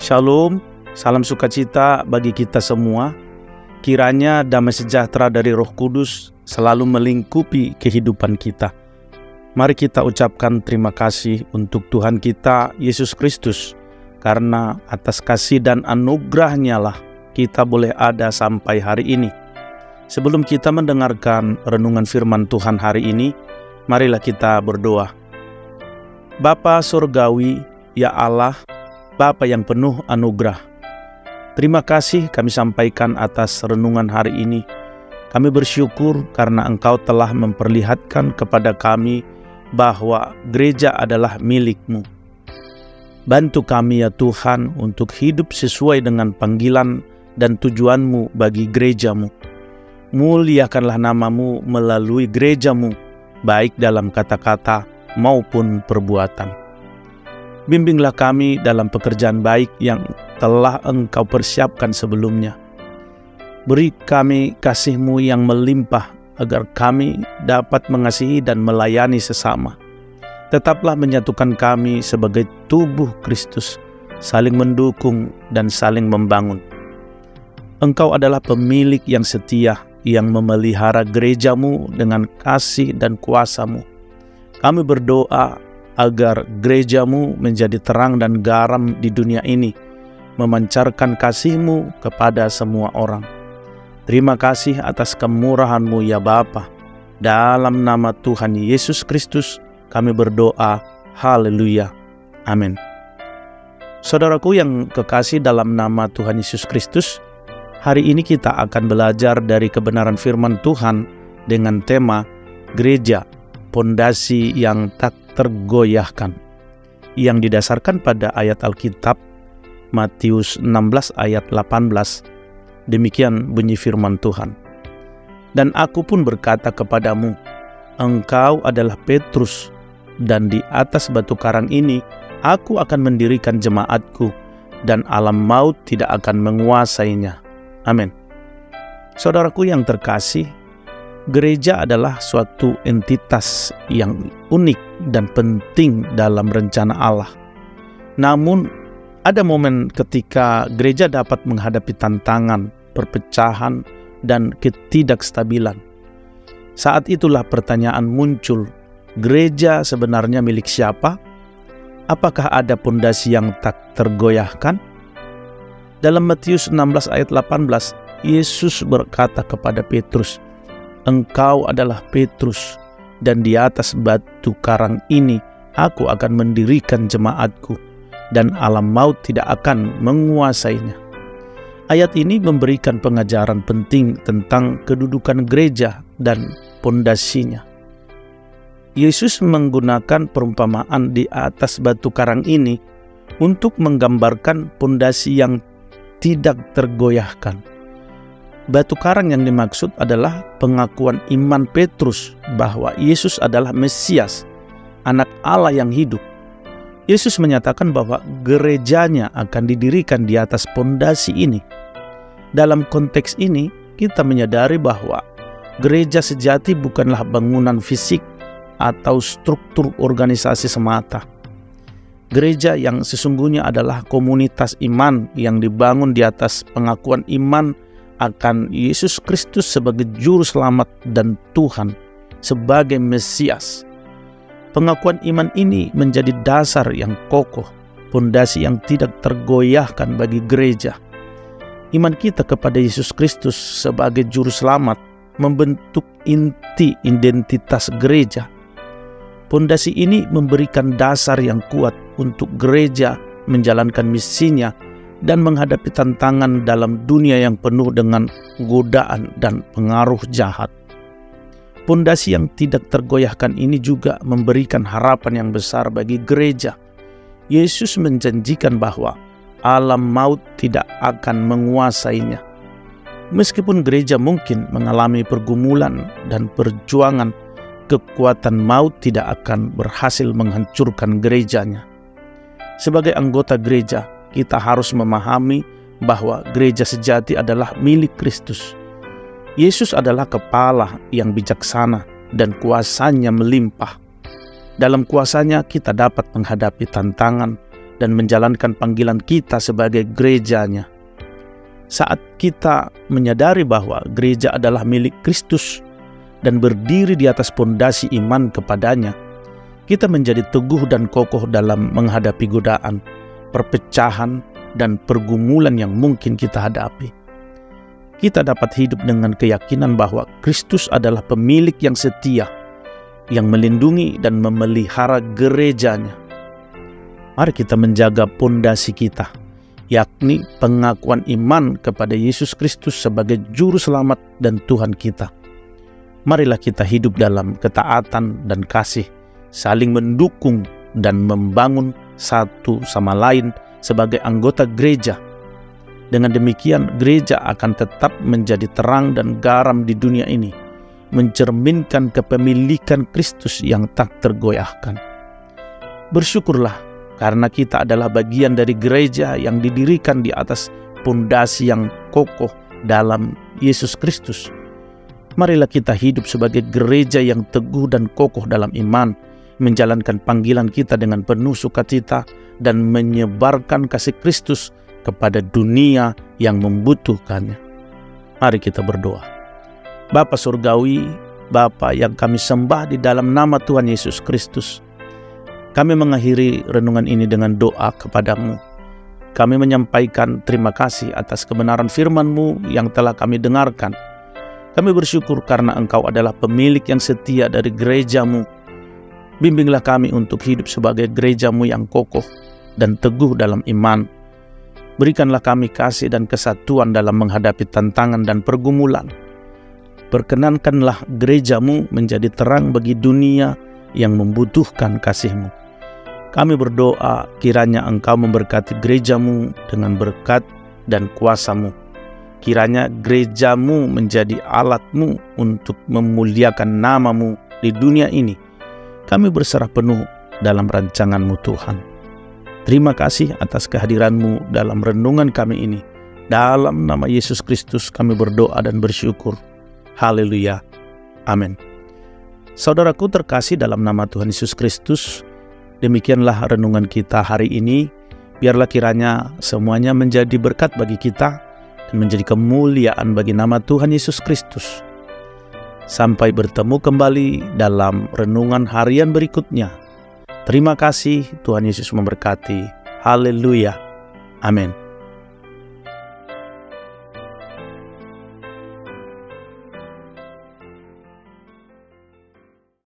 Shalom, salam sukacita bagi kita semua. Kiranya damai sejahtera dari Roh Kudus selalu melingkupi kehidupan kita. Mari kita ucapkan terima kasih untuk Tuhan kita, Yesus Kristus. Karena atas kasih dan anugerah-Nya lah kita boleh ada sampai hari ini. Sebelum kita mendengarkan renungan firman Tuhan hari ini, marilah kita berdoa. Bapa Surgawi, ya Allah, Bapa yang penuh anugerah, terima kasih kami sampaikan atas renungan hari ini. Kami bersyukur karena Engkau telah memperlihatkan kepada kami bahwa gereja adalah milik-Mu. Bantu kami ya Tuhan untuk hidup sesuai dengan panggilan dan tujuan-Mu bagi gereja-Mu. Muliakanlah nama-Mu melalui gereja-Mu, baik dalam kata-kata maupun perbuatan. Bimbinglah kami dalam pekerjaan baik yang telah Engkau persiapkan sebelumnya. Beri kami kasih-Mu yang melimpah agar kami dapat mengasihi dan melayani sesama. Tetaplah menyatukan kami sebagai tubuh Kristus, saling mendukung dan saling membangun. Engkau adalah pemilik yang setia, yang memelihara gereja-Mu dengan kasih dan kuasa-Mu. Kami berdoa agar gereja-Mu menjadi terang dan garam di dunia ini, memancarkan kasih-Mu kepada semua orang. Terima kasih atas kemurahan-Mu ya Bapa. Dalam nama Tuhan Yesus Kristus kami berdoa. Haleluya. Amin. Saudaraku yang kekasih dalam nama Tuhan Yesus Kristus, hari ini kita akan belajar dari kebenaran firman Tuhan dengan tema gereja, pondasi yang tak tergoyahkan, yang didasarkan pada ayat Alkitab Matius 16 ayat 18. Demikian bunyi firman Tuhan. Dan aku pun berkata kepadamu, engkau adalah Petrus, dan di atas batu karang ini aku akan mendirikan jemaatku, dan alam maut tidak akan menguasainya. Amin. Saudaraku yang terkasih, gereja adalah suatu entitas yang unik dan penting dalam rencana Allah. Namun, ada momen ketika gereja dapat menghadapi tantangan, perpecahan, dan ketidakstabilan. Saat itulah pertanyaan muncul, gereja sebenarnya milik siapa? Apakah ada pondasi yang tak tergoyahkan? Dalam Matius 16 ayat 18, Yesus berkata kepada Petrus, engkau adalah Petrus, dan di atas batu karang ini aku akan mendirikan jemaatku, dan alam maut tidak akan menguasainya. Ayat ini memberikan pengajaran penting tentang kedudukan gereja dan pondasinya. Yesus menggunakan perumpamaan di atas batu karang ini untuk menggambarkan pondasi yang tidak tergoyahkan. Batu karang yang dimaksud adalah pengakuan iman Petrus bahwa Yesus adalah Mesias, anak Allah yang hidup. Yesus menyatakan bahwa gerejanya akan didirikan di atas pondasi ini. Dalam konteks ini, kita menyadari bahwa gereja sejati bukanlah bangunan fisik atau struktur organisasi semata. Gereja yang sesungguhnya adalah komunitas iman yang dibangun di atas pengakuan iman akan Yesus Kristus sebagai juru selamat dan Tuhan, sebagai Mesias. Pengakuan iman ini menjadi dasar yang kokoh, pondasi yang tidak tergoyahkan bagi gereja. Iman kita kepada Yesus Kristus sebagai juru selamat membentuk inti identitas gereja. Pondasi ini memberikan dasar yang kuat untuk gereja menjalankan misinya dan menghadapi tantangan dalam dunia yang penuh dengan godaan dan pengaruh jahat. Pondasi yang tidak tergoyahkan ini juga memberikan harapan yang besar bagi gereja. Yesus menjanjikan bahwa alam maut tidak akan menguasainya. Meskipun gereja mungkin mengalami pergumulan dan perjuangan, kekuatan maut tidak akan berhasil menghancurkan gerejanya. Sebagai anggota gereja, kita harus memahami bahwa gereja sejati adalah milik Kristus. Yesus adalah kepala yang bijaksana dan kuasanya melimpah. Dalam kuasanya kita dapat menghadapi tantangan dan menjalankan panggilan kita sebagai gerejanya. Saat kita menyadari bahwa gereja adalah milik Kristus dan berdiri di atas pondasi iman kepadanya, kita menjadi teguh dan kokoh dalam menghadapi godaan, perpecahan, dan pergumulan yang mungkin kita hadapi. Kita dapat hidup dengan keyakinan bahwa Kristus adalah pemilik yang setia, yang melindungi dan memelihara gerejanya. Mari kita menjaga pondasi kita, yakni pengakuan iman kepada Yesus Kristus sebagai Juru Selamat dan Tuhan kita. Marilah kita hidup dalam ketaatan dan kasih, saling mendukung dan membangun satu sama lain sebagai anggota gereja. Dengan demikian, gereja akan tetap menjadi terang dan garam di dunia ini, mencerminkan kepemilikan Kristus yang tak tergoyahkan. Bersyukurlah karena kita adalah bagian dari gereja yang didirikan di atas pondasi yang kokoh dalam Yesus Kristus. Marilah kita hidup sebagai gereja yang teguh dan kokoh dalam iman, menjalankan panggilan kita dengan penuh sukacita dan menyebarkan kasih Kristus kepada dunia yang membutuhkannya. Mari kita berdoa. Bapa Surgawi, Bapa yang kami sembah di dalam nama Tuhan Yesus Kristus, kami mengakhiri renungan ini dengan doa kepadamu. Kami menyampaikan terima kasih atas kebenaran firman-Mu yang telah kami dengarkan. Kami bersyukur karena Engkau adalah pemilik yang setia dari gereja-Mu. Bimbinglah kami untuk hidup sebagai gereja-Mu yang kokoh dan teguh dalam iman. Berikanlah kami kasih dan kesatuan dalam menghadapi tantangan dan pergumulan. Perkenankanlah gereja-Mu menjadi terang bagi dunia yang membutuhkan kasih-Mu. Kami berdoa kiranya Engkau memberkati gereja-Mu dengan berkat dan kuasa-Mu. Kiranya gereja-Mu menjadi alat-Mu untuk memuliakan nama-Mu di dunia ini. Kami berserah penuh dalam rancangan-Mu Tuhan. Terima kasih atas kehadiran-Mu dalam renungan kami ini. Dalam nama Yesus Kristus kami berdoa dan bersyukur. Haleluya. Amin. Saudaraku terkasih dalam nama Tuhan Yesus Kristus, demikianlah renungan kita hari ini. Biarlah kiranya semuanya menjadi berkat bagi kita dan menjadi kemuliaan bagi nama Tuhan Yesus Kristus. Sampai bertemu kembali dalam renungan harian berikutnya. Terima kasih, Tuhan Yesus memberkati. Haleluya. Amin.